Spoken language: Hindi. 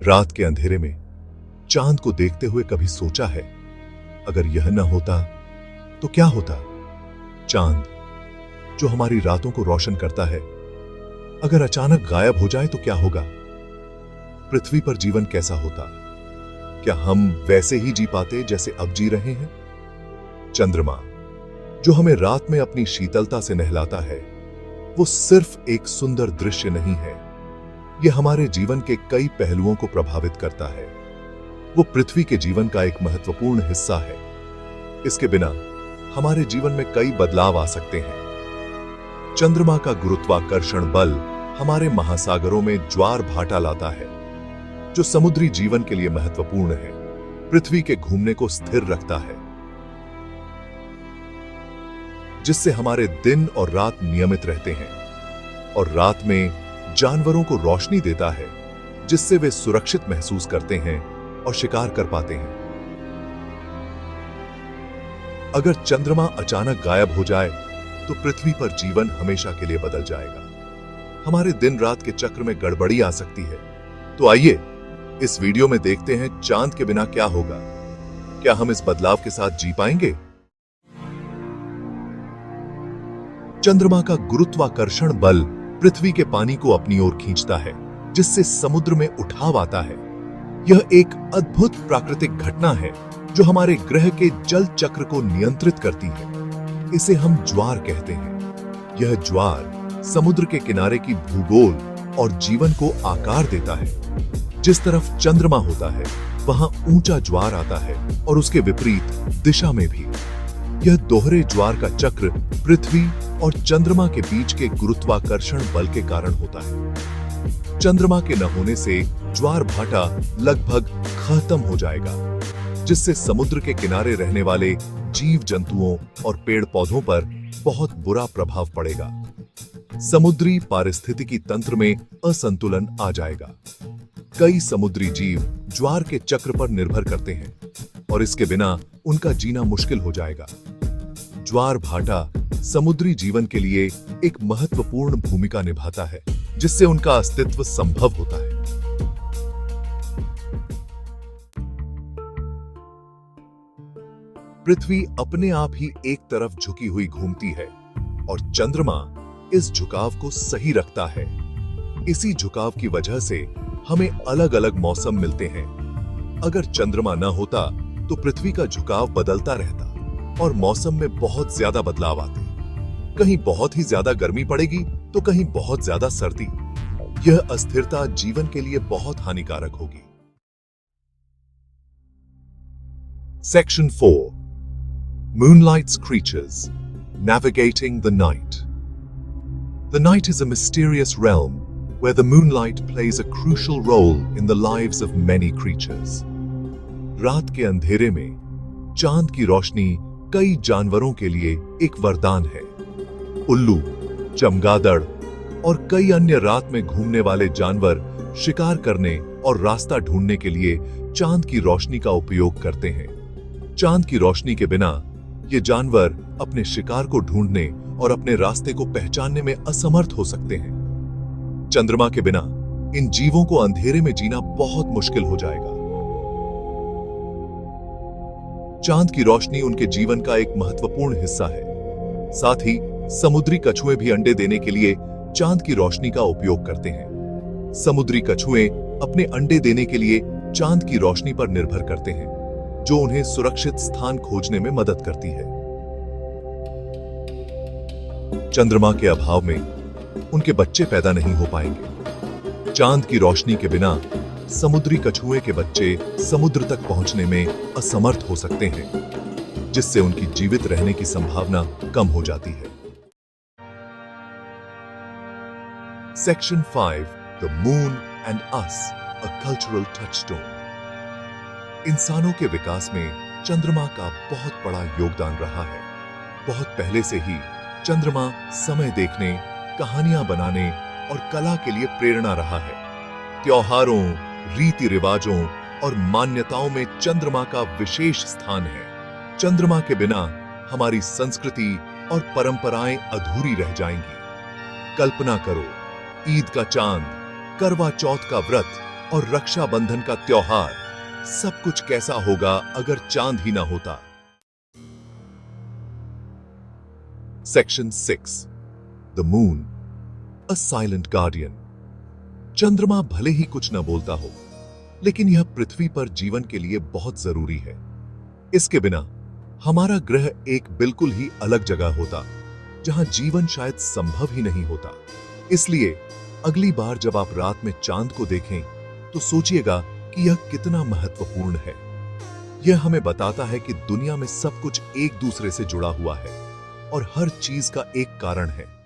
रात के अंधेरे में चांद को देखते हुए कभी सोचा है, अगर यह न होता तो क्या होता? चांद जो हमारी रातों को रोशन करता है, अगर अचानक गायब हो जाए तो क्या होगा? पृथ्वी पर जीवन कैसा होता? क्या हम वैसे ही जी पाते जैसे अब जी रहे हैं? चंद्रमा जो हमें रात में अपनी शीतलता से नहलाता है, वो सिर्फ एक सुंदर दृश्य नहीं है, यह हमारे जीवन के कई पहलुओं को प्रभावित करता है। वो पृथ्वी के जीवन का एक महत्वपूर्ण हिस्सा है। इसके बिना हमारे जीवन में कई बदलाव आ सकते हैं। चंद्रमा का गुरुत्वाकर्षण बल हमारे महासागरों में ज्वार भाटा लाता है, जो समुद्री जीवन के लिए महत्वपूर्ण है। पृथ्वी के घूमने को स्थिर रखता है, जिससे हमारे दिन और रात नियमित रहते हैं, और रात में जानवरों को रोशनी देता है, जिससे वे सुरक्षित महसूस करते हैं और शिकार कर पाते हैं। अगर चंद्रमा अचानक गायब हो जाए तो पृथ्वी पर जीवन हमेशा के लिए बदल जाएगा। हमारे दिन रात के चक्र में गड़बड़ी आ सकती है। तो आइए इस वीडियो में देखते हैं चांद के बिना क्या होगा। क्या हम इस बदलाव के साथ जी पाएंगे? चंद्रमा का गुरुत्वाकर्षण बल पृथ्वी के पानी को अपनी ओर खींचता है, जिससे समुद्र में उठाव आता है। यह एक अद्भुत प्राकृतिक घटना है जो हमारे ग्रह के जल चक्र को नियंत्रित करती है। इसे हम ज्वार कहते हैं। यह ज्वार समुद्र के किनारे की भूगोल और जीवन को आकार देता है। जिस तरफ चंद्रमा होता है, वहां ऊंचा ज्वार आता है, और उसके विपरीत दिशा में भी। यह दोहरे ज्वार का चक्र पृथ्वी और चंद्रमा के बीच के गुरुत्वाकर्षण बल के कारण होता है। चंद्रमा के न होने से ज्वार भाटा लगभग खत्म हो जाएगा, जिससे समुद्र के किनारे रहने वाले जीव जंतुओं और पेड़ पौधों पर बहुत बुरा प्रभाव पड़ेगा। समुद्री पारिस्थितिकी तंत्र में असंतुलन आ जाएगा। कई समुद्री जीव ज्वार के चक्र पर निर्भर करते हैं, और इसके बिना उनका जीना मुश्किल हो जाएगा। ज्वार भाटा समुद्री जीवन के लिए एक महत्वपूर्ण भूमिका निभाता है, जिससे उनका अस्तित्व संभव होता है। पृथ्वी अपने आप ही एक तरफ झुकी हुई घूमती है, और चंद्रमा इस झुकाव को सही रखता है। इसी झुकाव की वजह से हमें अलग अलग मौसम मिलते हैं। अगर चंद्रमा न होता तो पृथ्वी का झुकाव बदलता रहता और मौसम में बहुत ज्यादा बदलाव आते। कहीं बहुत ही ज्यादा गर्मी पड़ेगी तो कहीं बहुत ज्यादा सर्दी। यह अस्थिरता जीवन के लिए बहुत हानिकारक होगी। Section 4. Moonlight's Creatures. Navigating the Night. The night is a mysterious realm where the moonlight plays a crucial role in the lives of many creatures. रात के अंधेरे में चांद की रोशनी कई जानवरों के लिए एक वरदान है। उल्लू, चमगादड़ और कई अन्य रात में घूमने वाले जानवर शिकार करने और रास्ता ढूंढने के लिए चांद की रोशनी का उपयोग करते हैं। चांद की रोशनी के बिना ये जानवर अपने शिकार को ढूंढने और अपने रास्ते को पहचानने में असमर्थ हो सकते हैं। चंद्रमा के बिना इन जीवों को अंधेरे में जीना बहुत मुश्किल हो जाएगा। चांद की रोशनी उनके जीवन का एक महत्वपूर्ण हिस्सा है। साथ ही समुद्री कछुए भी अंडे देने के लिए चांद की रोशनी का उपयोग करते हैं। समुद्री कछुए अपने अंडे देने के लिए चांद की रोशनी पर निर्भर करते हैं, जो उन्हें सुरक्षित स्थान खोजने में मदद करती है। चंद्रमा के अभाव में उनके बच्चे पैदा नहीं हो पाएंगे। चांद की रोशनी के बिना समुद्री कछुए के बच्चे समुद्र तक पहुंचने में असमर्थ हो सकते हैं, जिससे उनकी जीवित रहने की संभावना कम हो जाती है। Section 5. The Moon and Us, a Cultural Touchstone. इंसानों के विकास में चंद्रमा का बहुत बड़ा योगदान रहा है। बहुत पहले से ही चंद्रमा समय देखने, कहानियां बनाने और कला के लिए प्रेरणा रहा है। त्योहारों, रीति रिवाजों और मान्यताओं में चंद्रमा का विशेष स्थान है। चंद्रमा के बिना हमारी संस्कृति और परंपराएं अधूरी रह जाएंगी। कल्पना करो, ईद का चांद, करवा चौथ का व्रत और रक्षाबंधन का त्योहार, सब कुछ कैसा होगा अगर चांद ही ना होता। Section 6, the moon, a silent guardian. चंद्रमा भले ही कुछ न बोलता हो, लेकिन यह पृथ्वी पर जीवन के लिए बहुत जरूरी है। इसके बिना हमारा ग्रह एक बिल्कुल ही अलग जगह होता, जहां जीवन शायद संभव ही नहीं होता। इसलिए अगली बार जब आप रात में चांद को देखें, तो सोचिएगा कि यह कितना महत्वपूर्ण है। यह हमें बताता है कि दुनिया में सब कुछ एक दूसरे से जुड़ा हुआ है और हर चीज का एक कारण है।